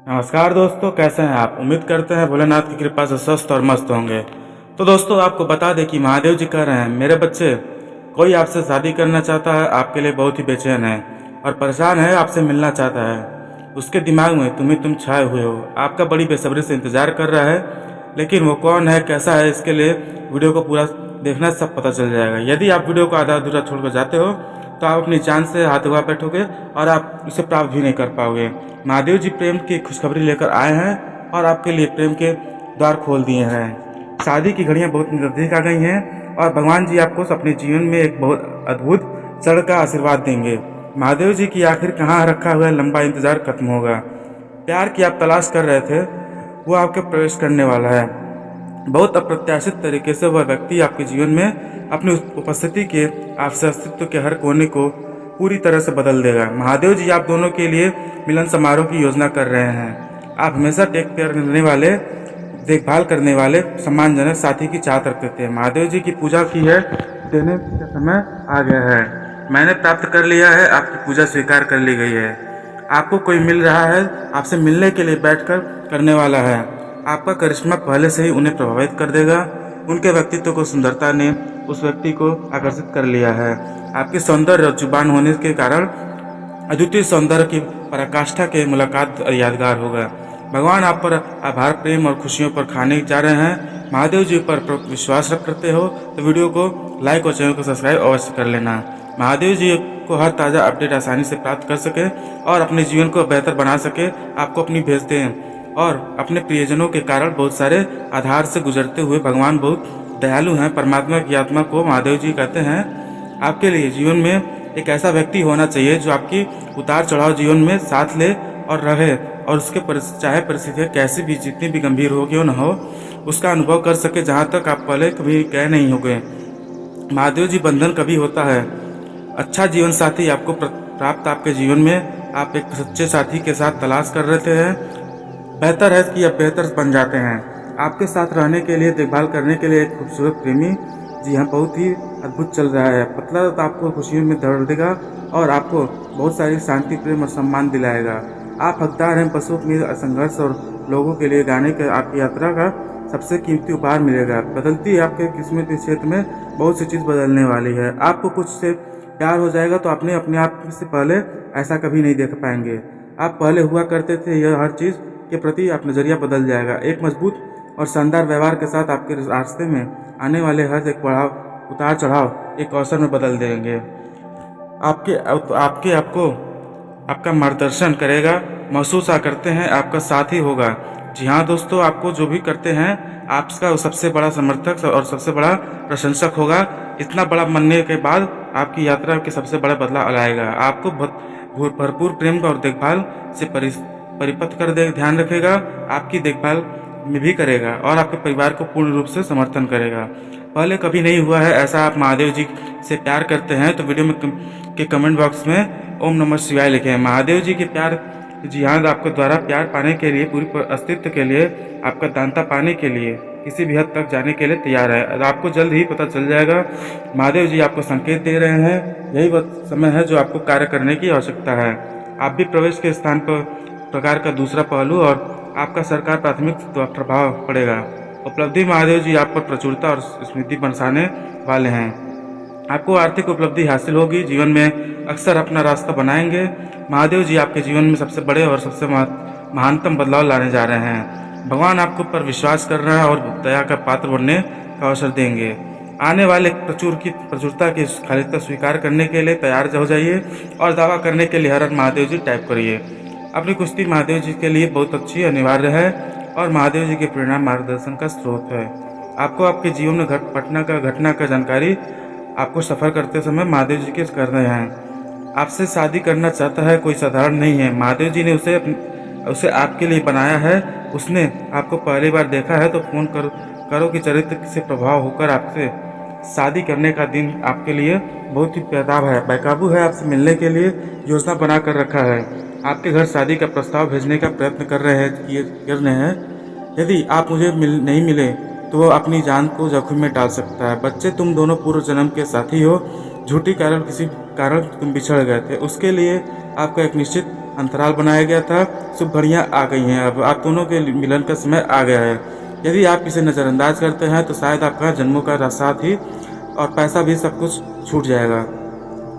नमस्कार दोस्तों, कैसे हैं आप। उम्मीद करते हैं भोलेनाथ की कृपा से स्वस्थ और मस्त होंगे। तो दोस्तों, आपको बता दें कि महादेव जी कह रहे हैं, मेरे बच्चे, कोई आपसे शादी करना चाहता है, आपके लिए बहुत ही बेचैन है और परेशान है, आपसे मिलना चाहता है। उसके दिमाग में तुम छाए हुए हो, आपका बड़ी बेसब्री से इंतजार कर रहा है। लेकिन वो कौन है, कैसा है, इसके लिए वीडियो को पूरा देखना, सब पता चल जाएगा। यदि आप वीडियो को आधा अधूरा छोड़कर जाते हो तो आप अपनी जान से हाथ धोआ बैठोगे और आप उसे प्राप्त भी नहीं कर पाओगे। महादेव जी प्रेम की खुशखबरी लेकर आए हैं और आपके लिए प्रेम के द्वार खोल दिए हैं। शादी की घड़ियां बहुत नजदीक आ गई हैं और भगवान जी आपको अपने जीवन में एक बहुत अद्भुत क्षण का आशीर्वाद देंगे। महादेव जी की आखिर कहाँ रखा हुआ लंबा इंतजार खत्म होगा। प्यार की आप तलाश कर रहे थे, वो आपके प्रवेश करने वाला है। बहुत अप्रत्याशित तरीके से वह व्यक्ति आपके जीवन में अपनी उपस्थिति के आपसे अस्तित्व के हर कोने को पूरी तरह से बदल देगा। महादेव जी आप दोनों के लिए मिलन समारोह की योजना कर रहे हैं। आप हमेशा टेक केयर करने वाले, देखभाल करने वाले, सम्मानजनक साथी की चाहत रखते थे। महादेव जी की पूजा की है, देने का समय आ गया है। मैंने प्राप्त कर लिया है, आपकी पूजा स्वीकार कर ली गई है। आपको कोई मिल रहा है, आपसे मिलने के लिए बैठकर करने वाला है। आपका करिश्मा पहले से ही उन्हें प्रभावित कर देगा। उनके व्यक्तित्व को सुंदरता ने उस व्यक्ति को आकर्षित कर लिया है। आपके सौंदर्य और जुबान होने के कारण अद्वितीय सौंदर्य की पराकाष्ठा के मुलाकात यादगार होगा। भगवान आप पर आभार, प्रेम और खुशियों पर खाने जा रहे हैं। महादेव जी पर विश्वास रख करते हो तो वीडियो को लाइक और चैनल को सब्सक्राइब अवश्य कर लेना। महादेव जी को हर ताज़ा अपडेट आसानी से प्राप्त कर सके और अपने जीवन को बेहतर बना सके, आपको अपनी भेज दें। और अपने प्रियजनों के कारण बहुत सारे आधार से गुजरते हुए भगवान बहुत दयालु हैं। परमात्मा की आत्मा को महादेव जी कहते हैं। आपके लिए जीवन में एक ऐसा व्यक्ति होना चाहिए जो आपकी उतार चढ़ाव जीवन में साथ ले और रहे और उसके चाहे परिस्थितियाँ कैसी भी, जितनी भी गंभीर हो क्यों न हो, उसका अनुभव कर सके जहाँ तक आप पहले कभी गए नहीं हो गए। महादेव जी बंधन कभी होता है। अच्छा जीवन साथी आपको प्राप्त आपके जीवन में आप एक सच्चे साथी के साथ तलाश कर रहे थे। बेहतर है कि अब बेहतर बन जाते हैं। आपके साथ रहने के लिए, देखभाल करने के लिए एक खूबसूरत प्रेमी, जी हाँ, बहुत ही अद्भुत चल रहा है। पतला तो आपको खुशियों में दौड़ देगा और आपको बहुत सारी शांति, प्रेम और सम्मान दिलाएगा। आप हकदार हैं पशुओं में संघर्ष और लोगों के लिए गाने के आपकी यात्रा का सबसे कीमती उपहार मिलेगा। बदलती आपके किस्मत के क्षेत्र में बहुत सी चीज़ बदलने वाली है। आपको कुछ से प्यार हो जाएगा तो आपने अपने आप से पहले ऐसा कभी नहीं देख पाएंगे। आप पहले हुआ करते थे, यह हर चीज़ के प्रति आप नज़रिया बदल जाएगा। एक मजबूत और शानदार व्यवहार के साथ आपके रास्ते में आने वाले हर एक उतार चढ़ाव एक अवसर में बदल देंगे। आपको आपका मार्गदर्शन करेगा, महसूस करते हैं, आपका साथी होगा। जी हाँ दोस्तों, आपको जो भी करते हैं आपका सबसे बड़ा समर्थक और सबसे बड़ा प्रशंसक होगा। इतना बड़ा मनने के बाद आपकी यात्रा के सबसे बड़ा बदलाव लाएगा। आपको भरपूर प्रेम और देखभाल से परिपथ कर दे, ध्यान रखेगा, आपकी देखभाल में भी करेगा और आपके परिवार को पूर्ण रूप से समर्थन करेगा। पहले कभी नहीं हुआ है ऐसा। आप महादेव जी से प्यार करते हैं तो वीडियो में के कमेंट बॉक्स में ओम नमः शिवाय लिखें। महादेव जी के प्यार, जी हाँ, आपके द्वारा प्यार पाने के लिए, पूरी अस्तित्व के लिए, आपका दानता पाने के लिए, किसी भी हद तक जाने के लिए तैयार है। आपको जल्द ही पता चल जाएगा। महादेव जी आपको संकेत दे रहे हैं, यही वक्त समय है जो आपको कार्य करने की आवश्यकता है। आप भी प्रवेश के स्थान पर प्रकार का दूसरा पहलू और आपका सरकार प्राथमिक प्रभाव पड़ेगा। उपलब्धि, महादेव जी आप पर प्रचुरता और स्मृति बरसाने वाले हैं। आपको आर्थिक उपलब्धि हासिल होगी, जीवन में अक्सर अपना रास्ता बनाएंगे। महादेव जी आपके जीवन में सबसे बड़े और सबसे महानतम बदलाव लाने जा रहे हैं। भगवान आपको पर विश्वास कर रहा है और दया का पात्र बनने का अवसर देंगे। आने वाले प्रचुरता की खालिदता स्वीकार करने के लिए तैयार हो जाइए और दावा करने के लिए हर हर महादेव जी टाइप करिए। अपनी कुश्ती महादेव जी के लिए बहुत अच्छी, अनिवार्य है और महादेव जी के प्रेरणा मार्गदर्शन का स्रोत है। आपको आपके जीवन में घटना का जानकारी आपको सफ़र करते समय महादेव जी के कर रहे हैं। आपसे शादी करना चाहता है, कोई साधारण नहीं है। महादेव जी ने उसे आपके लिए बनाया है। उसने आपको पहली बार देखा है तो फोन करो कि चरित्र से प्रभाव होकर आपसे शादी करने का दिन आपके लिए बहुत ही बेकाबू है। आपसे मिलने के लिए योजना बना कर रखा है। आपके घर शादी का प्रस्ताव भेजने का प्रयत्न कर रहे हैं। यदि आप मुझे नहीं मिले तो वो अपनी जान को जोखिम में डाल सकता है। बच्चे, तुम दोनों पूर्व जन्म के साथी हो। किसी कारण तुम बिछड़ गए थे, उसके लिए आपका एक निश्चित अंतराल बनाया गया था, शुभ घड़ियां आ गई हैं। अब आप दोनों के मिलन का समय आ गया है। यदि आप इसे नज़रअंदाज करते हैं तो शायद आपका जन्मों का साथ ही और पैसा भी सब कुछ छूट जाएगा।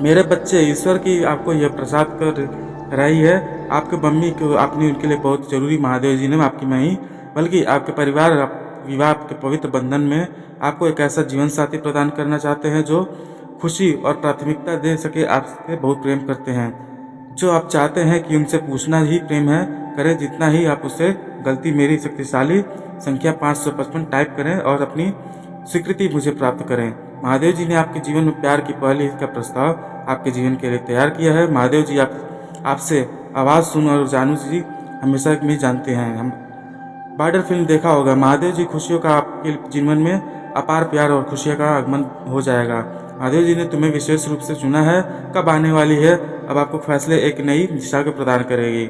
मेरे बच्चे, ईश्वर की आपको यह प्रसाद कर रही है। आपके मम्मी को आपने उनके लिए बहुत जरूरी, महादेव जी ने आपकी नहीं बल्कि आपके परिवार विवाह के पवित्र बंधन में आपको एक ऐसा जीवन साथी प्रदान करना चाहते हैं जो खुशी और प्राथमिकता दे सके। आपसे बहुत प्रेम करते हैं, जो आप चाहते हैं कि उनसे पूछना ही प्रेम है, करें जितना ही आप उसे गलती। मेरी शक्तिशाली संख्या 555 टाइप करें और अपनी स्वीकृति मुझे प्राप्त करें। महादेव जी ने आपके जीवन में प्यार की पहली का प्रस्ताव आपके जीवन के लिए तैयार किया है। महादेव जी आपसे आवाज़ सुन और जानू जी हमेशा में जानते हैं। हम बॉर्डर फिल्म देखा होगा। महादेव जी खुशियों का आपके जीवन में अपार प्यार और खुशियों का आगमन हो जाएगा। महादेव जी ने तुम्हें विशेष रूप से चुना है। कब आने वाली है, अब आपको फैसले एक नई दिशा को प्रदान करेगी।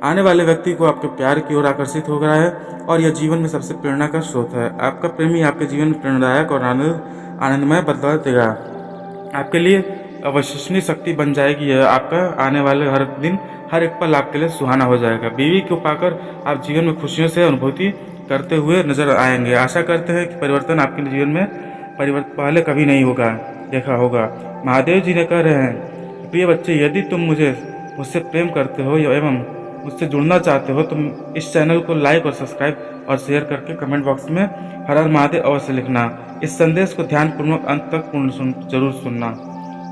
आने वाले व्यक्ति को आपके प्यार की ओर आकर्षित हो रहा है और यह जीवन में सबसे प्रेरणा का स्रोत है। आपका प्रेमी आपके जीवन में प्रेरणादायक और आनंदमय बदलाव देगा। आपके लिए अविश्वसनीय शक्ति बन जाएगी। यह आपका आने वाले हर दिन, हर एक पल आपके लिए सुहाना हो जाएगा। बीवी को पाकर आप जीवन में खुशियों से अनुभूति करते हुए नजर आएंगे। आशा करते हैं कि परिवर्तन आपके जीवन में पहले कभी नहीं देखा होगा। महादेव जी ने कह रहे हैं, प्रिय बच्चे, यदि तुम मुझसे प्रेम करते हो एवं मुझसे जुड़ना चाहते हो, तुम इस चैनल को लाइक और सब्सक्राइब और शेयर करके कमेंट बॉक्स में हर हर महादेव अवश्य लिखना। इस संदेश को ध्यानपूर्वक अंत तक जरूर सुनना।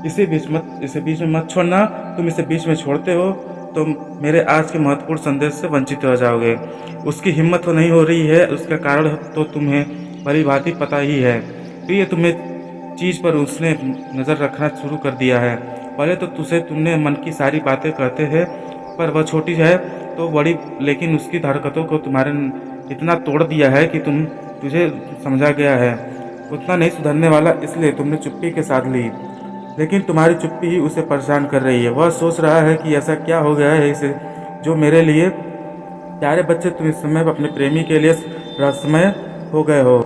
इसे बीच में मत छोड़ना। तुम इसे बीच में छोड़ते हो तो मेरे आज के महत्वपूर्ण संदेश से वंचित हो जाओगे। उसकी हिम्मत तो नहीं हो रही है, उसका कारण तो तुम्हें भली भांति पता ही है। प्रिय, तुम्हें चीज़ पर उसने नज़र रखना शुरू कर दिया है। पहले तो तुमने मन की सारी बातें कहते थे, पर वह छोटी है तो बड़ी, लेकिन उसकी हरकतों को तुम्हारे इतना तोड़ दिया है कि तुझे समझा गया है उतना नहीं सुधरने वाला, इसलिए तुमने चुप्पी के साथ ली। लेकिन तुम्हारी चुप्पी ही उसे परेशान कर रही है। वह सोच रहा है कि ऐसा क्या हो गया है इसे, जो मेरे लिए प्यारे बच्चे, तुम इस समय अपने प्रेमी के लिए रहस्यमय हो गए हो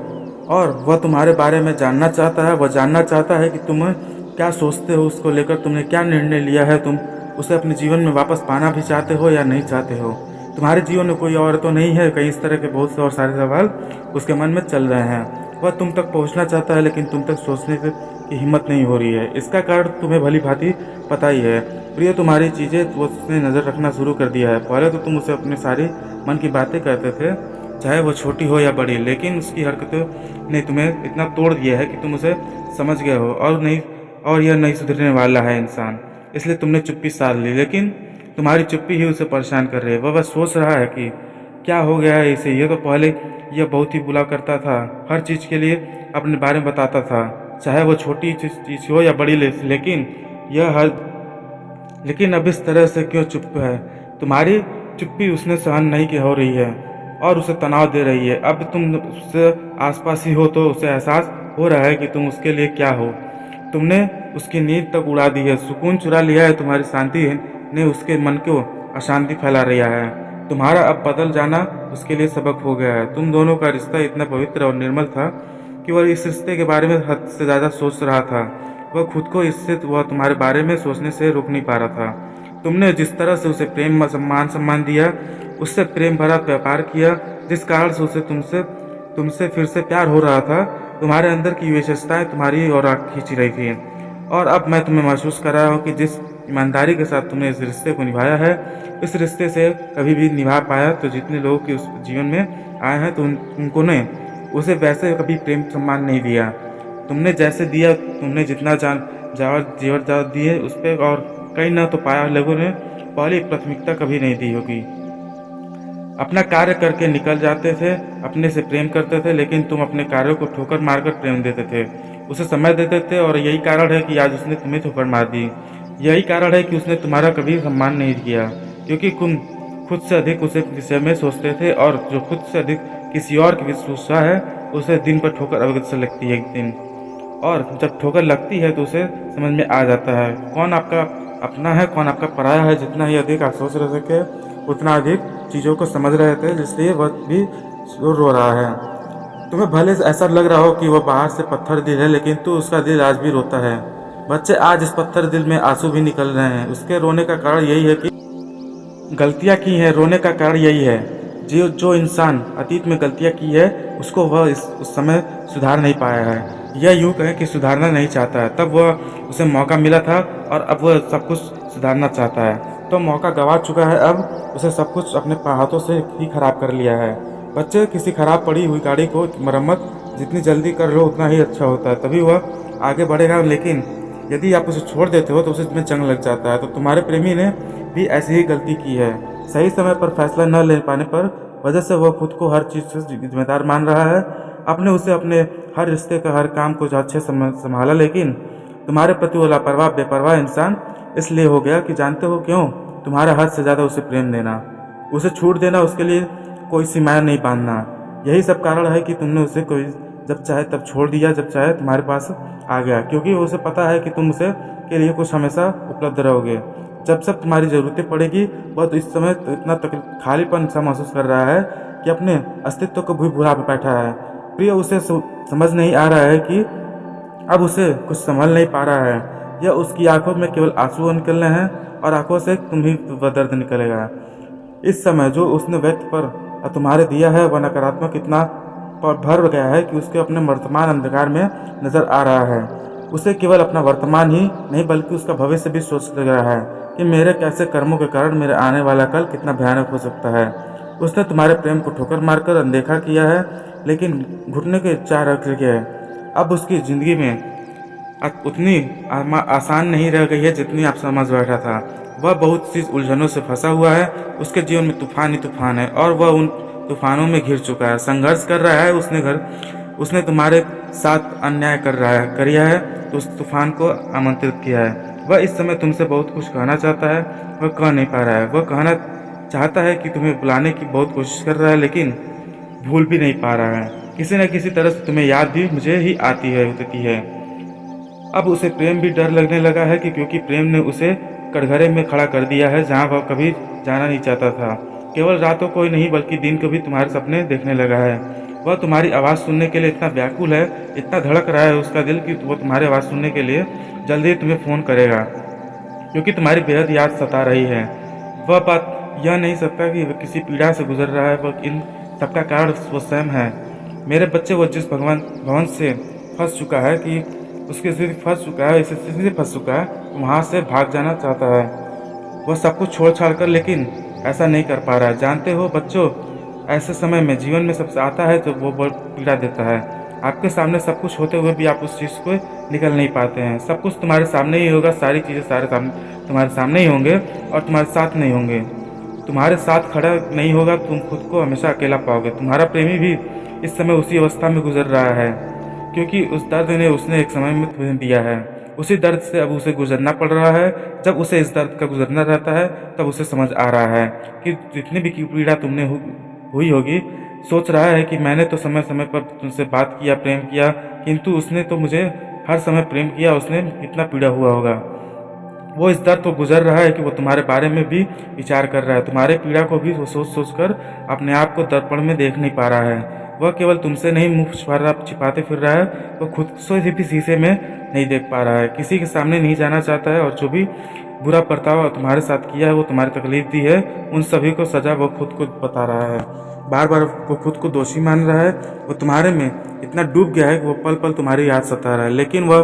और वह तुम्हारे बारे में जानना चाहता है। वह जानना चाहता है कि तुम क्या सोचते हो, उसको लेकर तुमने क्या निर्णय लिया है। तुम उसे अपने जीवन में वापस पाना भी चाहते हो या नहीं चाहते हो। तुम्हारे जीवन में कोई और तो नहीं है। कई इस तरह के बहुत से और सारे सवाल उसके मन में चल रहे हैं। वह तुम तक पहुंचना चाहता है, लेकिन तुम तक सोचने की हिम्मत नहीं हो रही है। इसका कारण तुम्हें भली भांति पता ही है। प्रिय, तुम्हारी चीज़ें उसने नज़र रखना शुरू कर दिया है। पहले तो तुम उसे अपने सारी मन की बातें कहते थे, चाहे वो छोटी हो या बड़ी, लेकिन उसकी हरकतों ने तुम्हें इतना तोड़ दिया है कि तुम उसे समझ गए हो और यह नहीं सुधरने वाला है इंसान। इसलिए तुमने चुप्पी साध ली, लेकिन तुम्हारी चुप्पी ही उसे परेशान कर रही है। वह बस सोच रहा है कि क्या हो गया है इसे। ये तो पहले यह बहुत ही बुला करता था, हर चीज़ के लिए अपने बारे में बताता था, चाहे वो छोटी चीज़ हो या बड़ी, लेकिन अब इस तरह से क्यों चुप है। तुम्हारी चुप्पी उसने सहन नहीं की हो रही है और उसे तनाव दे रही है। अब तुम उससे आसपास ही हो तो उसे एहसास हो रहा है कि तुम उसके लिए क्या हो। तुमने उसकी नींद तक उड़ा दी है, सुकून चुरा लिया है। तुम्हारी शांति ने उसके मन को अशांति फैला रहा है। तुम्हारा अब बदल जाना उसके लिए सबक हो गया है। तुम दोनों का रिश्ता इतना पवित्र और निर्मल था कि वह इस रिश्ते के बारे में हद से ज़्यादा सोच रहा था। वह खुद को वह तुम्हारे बारे में सोचने से रोक नहीं पा रहा था। तुमने जिस तरह से उसे प्रेम सम्मान दिया, उससे प्रेम भरा व्यापार किया, जिस कारण से उसे तुमसे फिर से प्यार हो रहा था। तुम्हारे अंदर की विशेषताएं तुम्हारी ओर आँख खींच रही थी। और अब मैं तुम्हें महसूस कर रहा हूँ कि जिस ईमानदारी के साथ तुमने इस रिश्ते को निभाया है, इस रिश्ते से कभी भी निभा पाया तो जितने लोगों के उस जीवन में आए हैं तो उनको ने उसे वैसे कभी प्रेम सम्मान नहीं दिया। तुमने जैसे दिया, तुमने जितना जेवर दिए उस पर, और कहीं ना तो पाया लोगों ने पहली प्राथमिकता कभी नहीं दी होगी। अपना कार्य करके निकल जाते थे, अपने से प्रेम करते थे, लेकिन तुम अपने कार्यों को ठोकर मारकर प्रेम देते थे, उसे समय देते थे। और यही कारण है कि आज उसने तुम्हें ठोकर मार दी। यही कारण है कि उसने तुम्हारा कभी सम्मान नहीं किया, क्योंकि तुम खुद से अधिक उसे विषय में सोचते थे, और जो खुद से अधिक किसी और की विश्वासा है उसे दिन पर ठोकर अवगत लगती है एक दिन। और जब ठोकर लगती है तो उसे समझ में आ जाता है कौन आपका अपना है, कौन आपका पराया है। जितना ही अधिक आप सोच रहे थे उतना अधिक चीज़ों को समझ रहे थे, इसलिए वह भी रो रहा है। तुम्हें भले ऐसा लग रहा हो कि वह बाहर से पत्थर दिल है, लेकिन तो उसका दिल आज भी रोता है। बच्चे, आज इस पत्थर दिल में आंसू भी निकल रहे हैं। उसके रोने का कारण यही है कि गलतियाँ की हैं, रोने का कारण यही है। जो जो इंसान अतीत में गलतियाँ की है उसको वह उस समय सुधार नहीं पाया है, या यूँ कहें कि सुधारना नहीं चाहता है। तब वह उसे मौका मिला था और अब वह सब कुछ सुधारना चाहता है, तो मौका गंवा चुका है। अब उसे सब कुछ अपने हाथों से ही खराब कर लिया है। बच्चे, किसी खराब पड़ी हुई गाड़ी को मरम्मत जितनी जल्दी कर लो उतना ही अच्छा होता है, तभी वह आगे बढ़ेगा। लेकिन यदि आप उसे छोड़ देते हो तो उसे में जंग लग जाता है। तो तुम्हारे प्रेमी ने भी ऐसी ही गलती की है। सही समय पर फैसला न ले पाने पर वजह से वह खुद को हर चीज़ से जिम्मेदार मान रहा है। आपने उसे अपने हर रिश्ते का हर काम को अच्छे संभाला, लेकिन तुम्हारे प्रति वो लापरवाह बेपरवाह इंसान इसलिए हो गया कि जानते हो क्यों? तुम्हारा हद से ज़्यादा उसे प्रेम देना, उसे छूट देना, उसके लिए कोई सीमाएं नहीं बांधना, यही सब कारण है कि तुमने उसे कोई जब चाहे तब छोड़ दिया, जब चाहे तुम्हारे पास आ गया, क्योंकि उसे पता है कि तुम उसे के लिए कुछ हमेशा उपलब्ध रहोगे। जब सब तुम्हारी ज़रूरतें पड़ेगी वह तो इस समय तो इतना खालीपन सा महसूस कर रहा है कि अपने अस्तित्व को भी भुला बैठा है। प्रिय, उसे समझ नहीं आ रहा है कि अब उसे कुछ संभल नहीं पा रहा है। यह उसकी आंखों में केवल आंसू निकलने हैं और आंखों से तुम ही दर्द निकलेगा। इस समय जो उसने व्यक्त पर तुम्हारे दिया है वह नकारात्मक इतना पर भर गया है कि उसके अपने वर्तमान अंधकार में नजर आ रहा है। उसे केवल अपना वर्तमान ही नहीं बल्कि उसका भविष्य भी सोच रहा है कि मेरे कैसे कर्मों के कारण मेरे आने वाला कल कितना भयानक हो सकता है। उसने तुम्हारे प्रेम को ठोकर मारकर अनदेखा किया है, लेकिन घुटने के चार रख लिया है। अब उसकी जिंदगी में उतनी आसान नहीं रह गई है जितनी आप समझ बैठा था। वह बहुत सी उलझनों से फंसा हुआ है। उसके जीवन में तूफान ही तूफान है और वह उन तूफानों में घिर चुका है, संघर्ष कर रहा है। उसने तुम्हारे साथ अन्याय किया है, तो उस तूफान को आमंत्रित किया है। वह इस समय तुमसे बहुत कुछ कहना चाहता है, वह कह नहीं पा रहा है। वह कहना चाहता है कि तुम्हें बुलाने की बहुत कोशिश कर रहा है, लेकिन भूल भी नहीं पा रहा है। किसी न किसी तरह से तुम्हें याद भी मुझे ही होती है। अब उसे प्रेम भी डर लगने लगा है कि क्योंकि प्रेम ने उसे कटघरे में खड़ा कर दिया है जहां वह कभी जाना नहीं चाहता था। केवल रातों को ही नहीं बल्कि दिन को भी तुम्हारे सपने देखने लगा है। वह तुम्हारी आवाज़ सुनने के लिए इतना व्याकुल है, इतना धड़क रहा है उसका दिल कि वो तुम्हारी आवाज़ सुनने के लिए जल्दी ही तुम्हें फ़ोन करेगा, क्योंकि तुम्हारी बेहद याद सता रही है। वह बात यह नहीं सकता कि वह किसी पीड़ा से गुजर रहा है, वह इन सबका कारण वो स्वयं है। मेरे बच्चे, वो जिस भवन से फंस चुका है कि उसके स्थिति फंस चुका है, इस स्थिति से फंस चुका है, वहाँ से भाग जाना चाहता है। वह सब कुछ छोड़ छाड़ कर, लेकिन ऐसा नहीं कर पा रहा है। जानते हो बच्चों, ऐसे समय में जीवन में सबसे आता है तो वो बहुत पीड़ा देता है। आपके सामने सब कुछ होते हुए भी आप उस चीज़ को निकल नहीं पाते हैं। सब कुछ तुम्हारे सामने ही होगा, सारी चीज़ें तुम्हारे सामने ही होंगे और तुम्हारे साथ नहीं होंगे। तुम्हारे साथ खड़ा नहीं होगा, तुम खुद को हमेशा अकेला पाओगे। तुम्हारा प्रेमी भी इस समय उसी अवस्था में गुजर रहा है, क्योंकि उस दर्द ने उसने एक समय में तुम्हें दिया है। उसी दर्द से अब उसे गुजरना पड़ रहा है। जब उसे इस दर्द का गुजरना रहता है तब उसे समझ आ रहा है कि जितनी भी पीड़ा तुमने हुई होगी, सोच रहा है कि मैंने तो समय समय पर तुमसे बात किया, प्रेम किया, किंतु उसने तो मुझे हर समय प्रेम किया, उसने कितना पीड़ा हुआ होगा। वो इस दर्द को गुजर रहा है कि वो तुम्हारे बारे में भी विचार कर रहा है। तुम्हारे पीड़ा को भी वो सोच सोच कर अपने आप को दर्पण में देख नहीं पा रहा है। वह केवल तुमसे नहीं मुँह छिपाते फिर रहा है, वह खुद से भी शीशे में नहीं देख पा रहा है, किसी के सामने नहीं जाना चाहता है। और जो भी बुरा बर्ताव तुम्हारे साथ किया है, वो तुम्हारी तकलीफ दी है, उन सभी को सजा वो खुद को बता रहा है। बार बार वो खुद को दोषी मान रहा है। वो तुम्हारे में इतना डूब गया है कि वो पल पल तुम्हारी याद सता रहा है, लेकिन वह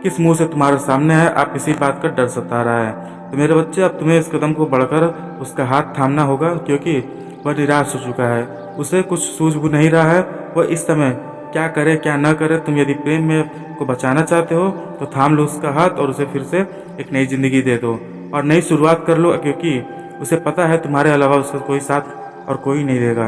किस मुंह से तुम्हारे सामने है, आप इसी बात का डर सता रहा है। तो मेरे बच्चे, अब तुम्हें इस कदम को बढ़कर उसका हाथ थामना होगा, क्योंकि वह निराश हो चुका है। उसे कुछ सूझ भी नहीं रहा है वह इस समय क्या करे क्या न करे। तुम यदि प्रेम में को बचाना चाहते हो तो थाम लो उसका हाथ और उसे फिर से एक नई जिंदगी दे दो और नई शुरुआत कर लो, क्योंकि उसे पता है तुम्हारे अलावा उसका कोई साथ और कोई नहीं देगा।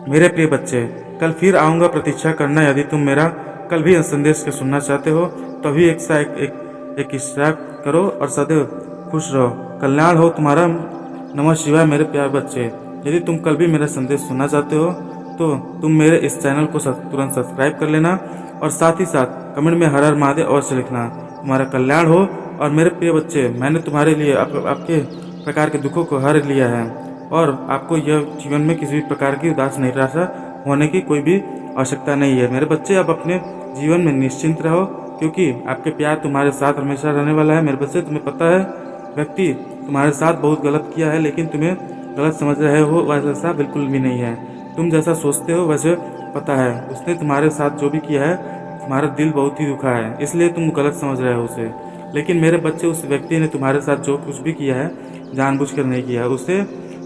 मेरे प्रिय बच्चे, कल फिर आऊँगा, प्रतीक्षा करना। यदि तुम मेरा कल भी संदेश के सुनना चाहते हो तो अभी एक सब्सक्राइब करो और सदैव खुश रहो। कल्याण हो तुम्हारा। नमः शिवाय मेरे प्यारे बच्चे। यदि तुम कल भी मेरा संदेश सुनना चाहते हो तो तुम मेरे इस चैनल को तुरंत सब्सक्राइब कर लेना और साथ ही साथ कमेंट में हर हर महादेव अवश्य लिखना। तुम्हारा कल्याण हो। और मेरे प्रिय बच्चे, मैंने तुम्हारे लिए आपके प्रकार के दुखों को हर लिया है और आपको यह जीवन में किसी भी प्रकार की उदास निराशा होने की कोई भी आवश्यकता नहीं है। मेरे बच्चे, अब अपने जीवन में निश्चिंत रहो, क्योंकि आपके प्यार तुम्हारे साथ हमेशा रहने वाला है। मेरे बच्चे, तुम्हें पता है व्यक्ति तुम्हारे साथ बहुत गलत किया है, लेकिन तुम्हें गलत समझ रहे हो, वैसा बिल्कुल भी नहीं है। तुम जैसा सोचते हो वैसे पता है उसने तुम्हारे साथ जो भी किया है, तुम्हारा दिल बहुत ही दुखा है, इसलिए तुम गलत समझ रहे हो उसे। लेकिन मेरे बच्चे, उस व्यक्ति ने तुम्हारे साथ जो कुछ भी किया है जानबूझकर नहीं किया है, उसे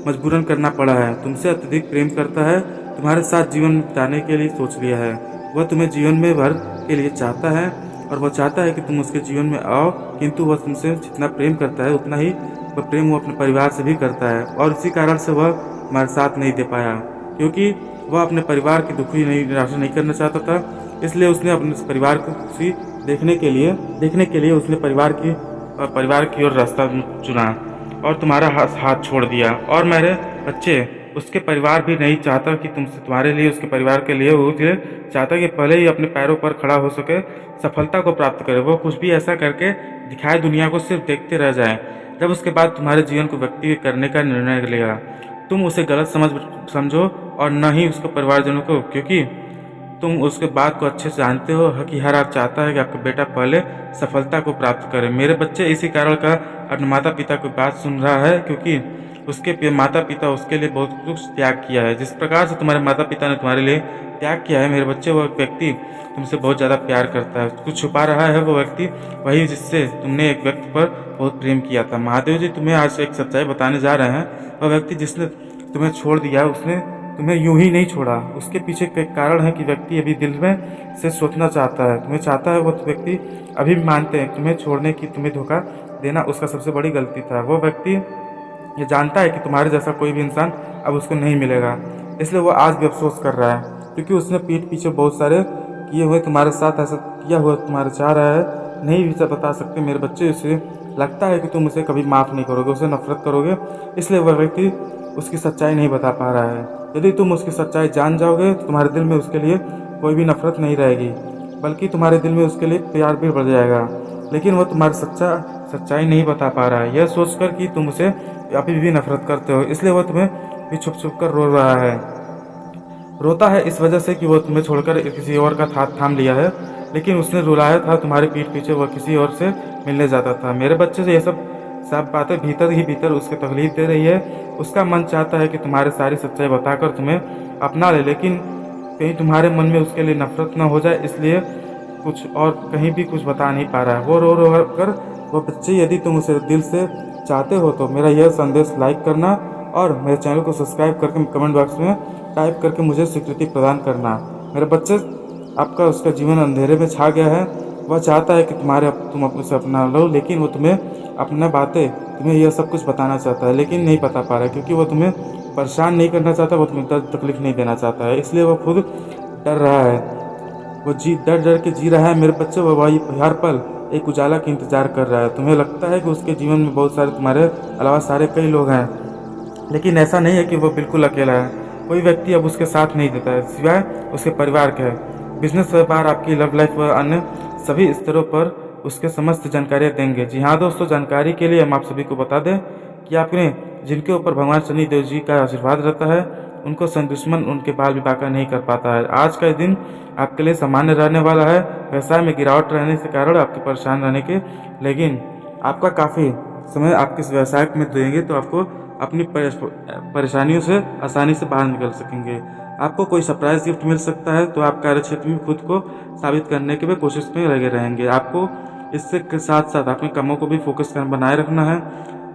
मजबूरन करना पड़ा है। तुमसे अत्यधिक प्रेम करता है, तुम्हारे साथ जीवन बिताने के लिए सोच लिया है। वह तुम्हें जीवन में भर के लिए चाहता है और वह चाहता है कि तुम उसके जीवन में आओ, किंतु वह तुमसे जितना प्रेम करता है उतना ही वह प्रेम वो अपने परिवार से भी करता है, और इसी कारण से वह तुम्हारे साथ नहीं दे पाया, क्योंकि वह अपने परिवार की दुखी नहीं निराशा नहीं करना चाहता था। इसलिए उसने अपने परिवार को खुशी देखने के लिए उसने परिवार की ओर रास्ता चुना और तुम्हारा हाथ छोड़ दिया। और मेरे बच्चे, उसके परिवार भी नहीं चाहता कि तुम्हारे लिए, उसके परिवार के लिए वो चाहता कि पहले ही अपने पैरों पर खड़ा हो सके, सफलता को प्राप्त करे। वो कुछ भी ऐसा करके दिखाए दुनिया को, सिर्फ देखते रह जाए, जब उसके बाद तुम्हारे जीवन को व्यक्ति करने का निर्णय लेगा। तुम उसे गलत समझो और न ही उसके परिवारजनों को, क्योंकि तुम उसके बात को अच्छे से जानते हो कि हर आप चाहता है कि आपका बेटा पहले सफलता को प्राप्त करे। मेरे बच्चे, इसी कारण का अपने माता पिता की बात सुन रहा है, क्योंकि उसके माता पिता उसके लिए बहुत कुछ त्याग किया है। जिस प्रकार से तुम्हारे माता पिता ने तुम्हारे लिए त्याग किया है मेरे बच्चे, वह व्यक्ति तुमसे बहुत ज़्यादा प्यार करता है। कुछ छुपा रहा है वो व्यक्ति, वही जिससे तुमने एक व्यक्ति पर बहुत प्रेम किया था। महादेव जी तुम्हें आज एक सच्चाई बताने जा रहे हैं। वह व्यक्ति जिसने तुम्हें छोड़ दिया, उसने तुम्हें यूं ही नहीं छोड़ा, उसके पीछे एक कारण है कि व्यक्ति अभी दिल में से सोचना चाहता है, तुम्हें चाहता है। वो व्यक्ति अभी भी मानते हैं तुम्हें छोड़ने की, तुम्हें धोखा देना उसका सबसे बड़ी गलती था। वो व्यक्ति ये जानता है कि तुम्हारे जैसा कोई भी इंसान अब उसको नहीं मिलेगा, इसलिए वो आज भी अफसोस कर रहा है, क्योंकि उसने पीठ पीछे बहुत सारे किए हुए तुम्हारे साथ ऐसा किया हुआ तुम्हारे चाह रहा है। नहीं भी बता सकते मेरे बच्चे, उसे लगता है कि तुम उसे कभी माफ़ नहीं करोगे, उसे नफरत करोगे, इसलिए वह व्यक्ति उसकी सच्चाई नहीं बता पा रहा है। यदि तुम उसकी सच्चाई जान जाओगे तो तुम्हारे दिल में उसके लिए कोई भी नफरत नहीं रहेगी, बल्कि तुम्हारे दिल में उसके लिए प्यार भी बढ़ जाएगा। लेकिन वह तुम्हारी सच्चाई नहीं बता पा रहा है, यह सोचकर कि तुम उसे अभी भी नफरत करते हो, इसलिए वह तुम्हें भी छुप छुप कर रो रहा है। रोता है इस वजह से कि वह तुम्हें छोड़कर किसी और का हाथ थाम लिया है, लेकिन उसने रुलाया था तुम्हारे पीठ पीछे वह किसी और से मिलने जाता था। मेरे बच्चे से ये सब बातें भीतर ही भीतर उसके तकलीफ दे रही है। उसका मन चाहता है कि तुम्हारे सारी सच्चाई बताकर तुम्हें अपना ले, लेकिन कहीं तुम्हारे मन में उसके लिए नफरत न हो जाए, इसलिए कुछ और कहीं भी कुछ बता नहीं पा रहा है। वो रो कर वो बच्चे, यदि तुम उसे दिल से चाहते हो तो मेरा यह संदेश लाइक करना और मेरे चैनल को सब्सक्राइब करके कमेंट बॉक्स में टाइप करके मुझे स्वीकृति प्रदान करना। मेरे बच्चे, आपका उसका जीवन अंधेरे में छा गया है। वह चाहता है कि तुम अपने से अपना लो, लेकिन वो तुम्हें अपना बातें, तुम्हें यह सब कुछ बताना चाहता है, लेकिन नहीं बता पा रहा है, क्योंकि वो तुम्हें परेशान नहीं करना चाहता, वो तुम्हें दर्द तकलीफ नहीं देना चाहता है, इसलिए वो खुद डर रहा है। वो डर के जी रहा है मेरे बच्चे। वो वही हर पल एक उजाला का इंतजार कर रहा है। तुम्हें लगता है कि उसके जीवन में बहुत सारे, तुम्हारे अलावा सारे कई लोग हैं, लेकिन ऐसा नहीं है कि वो बिल्कुल अकेला है। कोई व्यक्ति अब उसके साथ नहीं देता है सिवाय उसके परिवार के। बिजनेस, व्यापार, आपकी लव लाइफ व अन्य सभी स्तरों पर उसके समस्त जानकारियाँ देंगे। जी हाँ दोस्तों, जानकारी के लिए हम आप सभी को बता दें कि आपने जिनके ऊपर भगवान शनि देव जी का आशीर्वाद रहता है, उनको सन दुश्मन उनके बाल भी बांका नहीं कर पाता है। आज का दिन आपके लिए सामान्य रहने वाला है। व्यवसाय में गिरावट रहने के कारण आपके परेशान रहने के, लेकिन आपका काफ़ी समय आपके व्यवसाय में देंगे तो आपको अपनी परेशानियों से आसानी से बाहर निकल सकेंगे। आपको कोई सरप्राइज गिफ्ट मिल सकता है, तो आप कार्य क्षेत्र में खुद को साबित करने के भी कोशिश में लगे रहेंगे। आपको इससे के साथ साथ अपने कामों को भी फोकस कर बनाए रखना है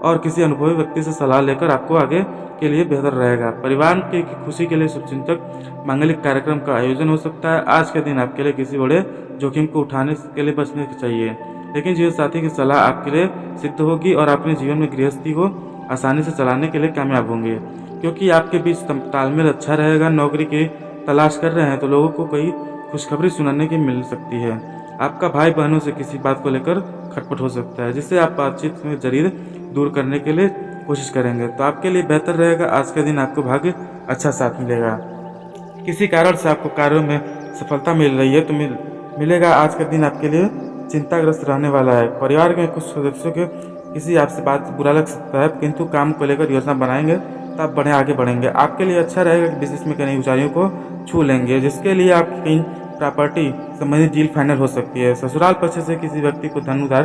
और किसी अनुभवी व्यक्ति से सलाह लेकर आपको आगे के लिए बेहतर रहेगा। परिवार की खुशी के लिए शुभचिंतक मांगलिक कार्यक्रम का आयोजन हो सकता है। आज के दिन आपके लिए किसी बड़े जोखिम को उठाने के लिए बचने चाहिए, लेकिन जीवन साथी की सलाह आपके लिए सिद्ध होगी और अपने जीवन में गृहस्थी को आसानी से चलाने के लिए कामयाब होंगे, क्योंकि आपके बीच तालमेल अच्छा रहेगा। नौकरी की तलाश कर रहे हैं तो लोगों को कई खुशखबरी सुनाने की मिल सकती है। आपका भाई बहनों से किसी बात को लेकर खटपट हो सकता है, जिससे आप बातचीत में जरिए दूर करने के लिए कोशिश करेंगे, तो आपके लिए बेहतर रहेगा। आज के दिन आपको भाग्य अच्छा साथ मिलेगा। किसी कारण से आपको कार्यों में सफलता मिल रही है तो मिलेगा। आज का दिन आपके लिए चिंताग्रस्त रहने वाला है। परिवार के कुछ सदस्यों के किसी आपसे बात बुरा लग सकता है, किंतु काम को लेकर योजना बनाएंगे तो आप आगे बढ़ेंगे। आपके लिए अच्छा रहेगा कि बिजनेस में कई ऊंचाइयों को छू लेंगे, जिसके लिए आपकी कहीं प्रॉपर्टी संबंधित डील फाइनल हो सकती है। ससुराल पक्ष से किसी व्यक्ति को धन उधार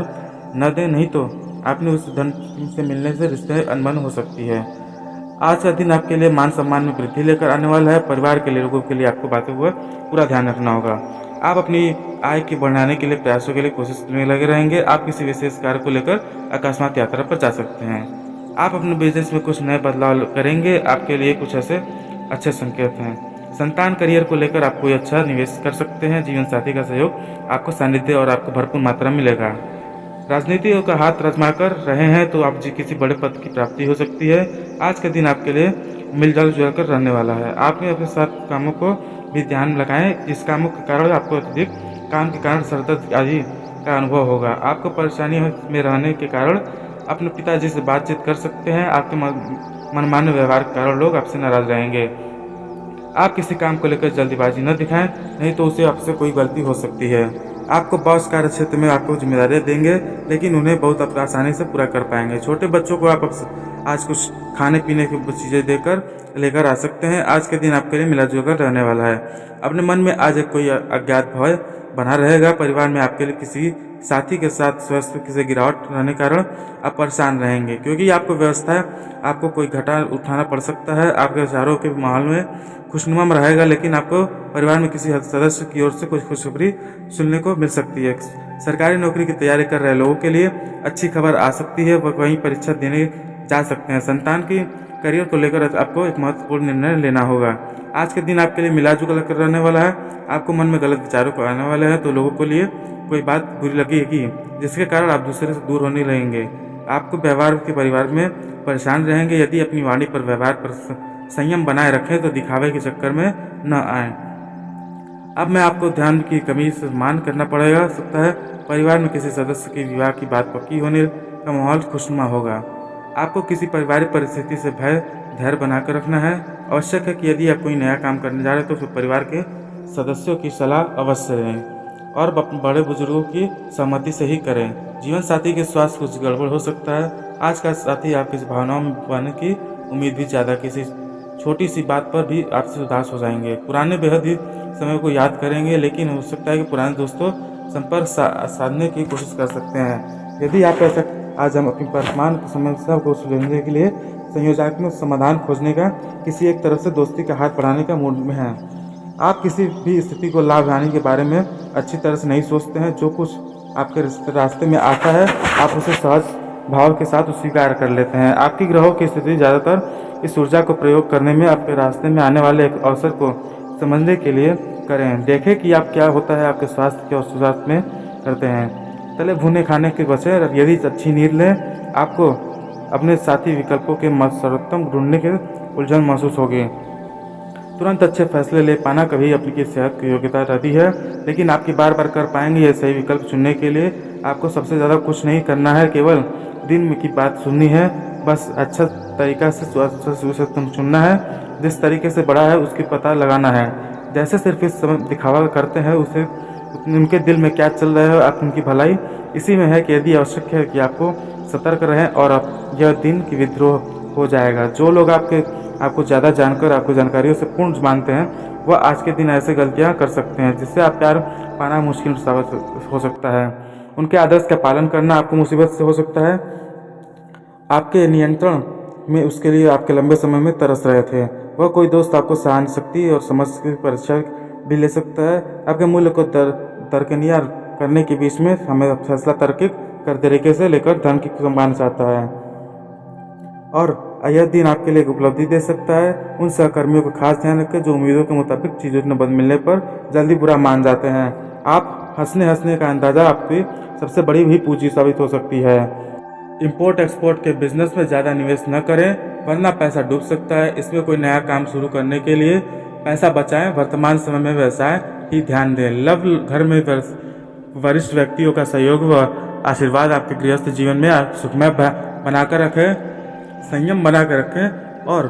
न दें, नहीं तो आपने उस धन से मिलने से रिश्ते अनबन हो सकती है। आज का दिन आपके लिए मान सम्मान में वृद्धि लेकर आने वाला है। परिवार के लिए, लोगों के लिए आपको बातों का पूरा ध्यान रखना होगा। आप अपनी आय की बढ़ाने के लिए प्रयासों के लिए कोशिश में लगे रहेंगे। आप किसी विशेष कार्य को लेकर अकस्मात यात्रा पर जा सकते हैं। आप अपने बिजनेस में कुछ नए बदलाव करेंगे, आपके लिए कुछ ऐसे अच्छे संकेत हैं। संतान करियर को लेकर आप कोई अच्छा निवेश कर सकते हैं। जीवन साथी का सहयोग, आपको सानिध्य और आपको भरपूर मात्रा में मिलेगा। राजनीति का हाथ आजमाकर रहे हैं तो आप जी किसी बड़े पद की प्राप्ति हो सकती है। आज का दिन आपके लिए मिलजुल जुल कर रहने वाला है। आपने अपने साथ कामों को भी ध्यान लगाएं, जिस कामों के कारण आपको अत्यधिक काम के कारण सरदर्द आदि का अनुभव होगा। आपको परेशानी में रहने के कारण अपने पिताजी से बातचीत कर सकते हैं। आपके मनमाने व्यवहार के कारण लोग आपसे नाराज रहेंगे। आप किसी काम को लेकर जल्दीबाजी न दिखाएं, नहीं तो उसे आपसे कोई गलती हो सकती है। आपको बॉस कार्य क्षेत्र में आपको जिम्मेदारियां देंगे, लेकिन उन्हें बहुत आसानी से पूरा कर पाएंगे। छोटे बच्चों को आप आज कुछ खाने पीने की चीज़ें देकर लेकर आ सकते हैं। आज के दिन आपके लिए मिला जुलकर रहने वाला है। अपने मन में आज एक कोई अज्ञात भय बना रहेगा। परिवार में आपके लिए किसी साथी के साथ स्वास्थ्य से गिरावट रहने के कारण आप परेशान रहेंगे, क्योंकि आपको व्यवस्था आपको कोई घाटा उठाना पड़ सकता है। आपके विचारों के माहौल में खुशनुमा रहेगा, लेकिन आपको परिवार में किसी सदस्य की ओर से कुछ खुशखबरी सुनने को मिल सकती है। सरकारी नौकरी की तैयारी कर रहे लोगों के लिए अच्छी खबर आ सकती है। वह कहीं परीक्षा देने जा सकते हैं। संतान की करियर को लेकर आपको एक महत्वपूर्ण निर्णय लेना होगा। आज के दिन आपके लिए मिला जुला कर रहने वाला है। आपको मन में गलत विचारों को आने वाले हैं, तो लोगों के लिए कोई बात बुरी लगेगी, जिसके कारण आप दूसरे से दूर होने लगेंगे। आपको व्यवहार के परिवार में परेशान रहेंगे। यदि अपनी वाणी पर व्यवहार पर संयम बनाए रखें तो दिखावे के चक्कर में न आए। अब मैं आपको ध्यान की कमी से मान करना पड़ेगा सकता है। परिवार में किसी सदस्य के विवाह की बात पक्की होने का माहौल खुशनुमा होगा। आपको किसी पारिवारिक परिस्थिति से भय धैर्य बनाकर रखना है। आवश्यक है कि यदि आप कोई नया काम करने जा रहे हैं तो फिर परिवार के सदस्यों की सलाह अवश्य लें और बड़े बुजुर्गों की सहमति से ही करें। जीवन साथी के स्वास्थ्य कुछ गड़बड़ हो सकता है। आज का साथी आपकी भावनाओं में पाने की उम्मीद भी ज़्यादा, किसी छोटी सी बात पर भी आपसे उदास हो जाएंगे। पुराने बेहद ही समय को याद करेंगे, लेकिन हो सकता है कि पुराने दोस्तों संपर्क साधने की कोशिश कर सकते हैं। यदि आप ऐसा आज हम अपनी वर्तमान समस्या को सुलझाने के लिए संयोजनात्मक समाधान खोजने का किसी एक तरफ से दोस्ती का हाथ बढ़ाने का मूड में हैं। आप किसी भी स्थिति को लाभ हानि के बारे में अच्छी तरह से नहीं सोचते हैं। जो कुछ आपके रास्ते में आता है आप उसे सहज भाव के साथ स्वीकार कर लेते हैं। आपकी ग्रहों की स्थिति ज़्यादातर इस ऊर्जा को प्रयोग करने में आपके रास्ते में आने वाले एक अवसर को समझने के लिए करें। देखें कि आप क्या होता है आपके स्वास्थ्य के और स्वास्थ्य में करते हैं। तले भुने खाने के बचे यदि अच्छी नींद लें, आपको अपने साथी विकल्पों के सर्वोत्तम ढूंढने के उलझन महसूस होगी। तुरंत अच्छे फैसले ले पाना कभी अपनी सेहत की योग्यता रहती है, लेकिन आपकी बार बार कर पाएंगे। यह सही विकल्प चुनने के लिए आपको सबसे ज़्यादा कुछ नहीं करना है, केवल दिन की बात सुननी है। बस अच्छा तरीका से उसे चुनना है। जिस तरीके से बड़ा है उसकी पता लगाना है। जैसे सिर्फ इस समय दिखावा करते हैं उसे उनके दिल में क्या चल रहा है, आप उनकी भलाई इसी में है कि यदि आवश्यक है कि आपको सतर्क रहें और अब यह दिन की विद्रोह हो जाएगा। जो लोग आपको ज़्यादा जानकर आपको जानकारियों से पूर्ण मानते हैं वह आज के दिन ऐसे गलतियां कर सकते हैं जिससे आप प्यार पाना मुश्किल साबित हो सकता है। उनके आदर्श का पालन करना आपको मुसीबत से हो सकता है। आपके नियंत्रण में उसके लिए आपके लंबे समय में तरस रहे थे। वह कोई दोस्त आपको सहन शक्ति और समझ की परीक्षा भी ले सकता है। आपके मूल्य को दरकिनार करने के बीच में हमें फैसला तार्किक कर तरीके से लेकर धन की संभावना चाहता है और यह दिन आपके लिए एक उपलब्धि दे सकता है। उन सहकर्मियों को खास ध्यान रखें जो उम्मीदों के मुताबिक चीज़ों न बदल मिलने पर जल्दी बुरा मान जाते हैं। आप हंसने का अंदाज़ा आपकी सबसे बड़ी भी पूंजी साबित हो सकती है। इंपोर्ट एक्सपोर्ट के बिजनेस में ज़्यादा निवेश न करें, वरना पैसा डूब सकता है। इसमें कोई नया काम शुरू करने के लिए पैसा बचाएं। वर्तमान समय में व्यवसाय ही ध्यान दें। लव घर में वरिष्ठ व्यक्तियों का सहयोग व आशीर्वाद आपके गृहस्थ जीवन में सुखमय बनाकर रखें, संयम बनाकर रखें। और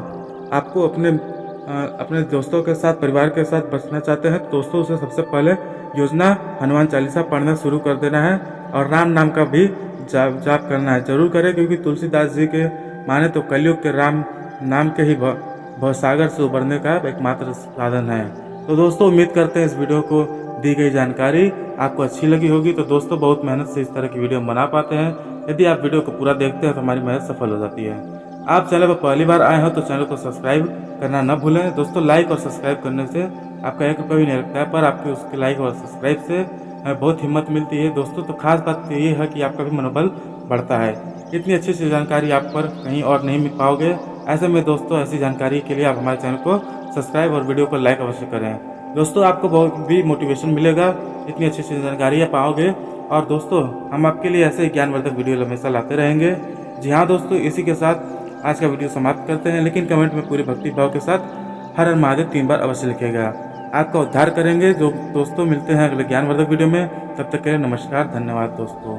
आपको अपने दोस्तों के साथ परिवार के साथ बचना चाहते हैं दोस्तों से सबसे पहले योजना हनुमान चालीसा पढ़ना शुरू कर देना है और राम नाम का भी जाप करना है। जरूर करें, क्योंकि तुलसीदास जी के माने तो कलयुग के राम नाम के ही भवसागर से उबरने का एकमात्र साधन है। तो दोस्तों उम्मीद करते हैं इस वीडियो को दी गई जानकारी आपको अच्छी लगी होगी। तो दोस्तों बहुत मेहनत से इस तरह की वीडियो बना पाते हैं। यदि आप वीडियो को पूरा देखते हैं तो हमारी मेहनत सफल हो जाती है। आप चैनल पर पहली बार आए हो तो चैनल को सब्सक्राइब करना न भूलें। दोस्तों, लाइक और सब्सक्राइब करने से आपका 1 रुपये भी नहीं लगता है, पर आपके उसके लाइक और सब्सक्राइब से हमें बहुत हिम्मत मिलती है। दोस्तों, तो खास बात ये है कि आपका भी मनोबल बढ़ता है। इतनी अच्छी सी जानकारी आप पर कहीं और नहीं मिल पाओगे। ऐसे में दोस्तों, ऐसी जानकारी के लिए आप हमारे चैनल को सब्सक्राइब और वीडियो को लाइक अवश्य करें। दोस्तों, आपको बहुत भी मोटिवेशन मिलेगा, इतनी अच्छी अच्छी जानकारियाँ पाओगे। और दोस्तों, हम आपके लिए ऐसे ज्ञानवर्धक वीडियो हमेशा लाते रहेंगे। जी हाँ दोस्तों, इसी के साथ आज का वीडियो समाप्त करते हैं, लेकिन कमेंट में पूरे भक्ति भाव के साथ हर हर महादेव 3 बार अवश्य लिखेगा। आपका उद्धार करेंगे। जो दोस्तों, मिलते हैं अगले ज्ञानवर्धक वीडियो में। तब तक के लिए नमस्कार, धन्यवाद दोस्तों।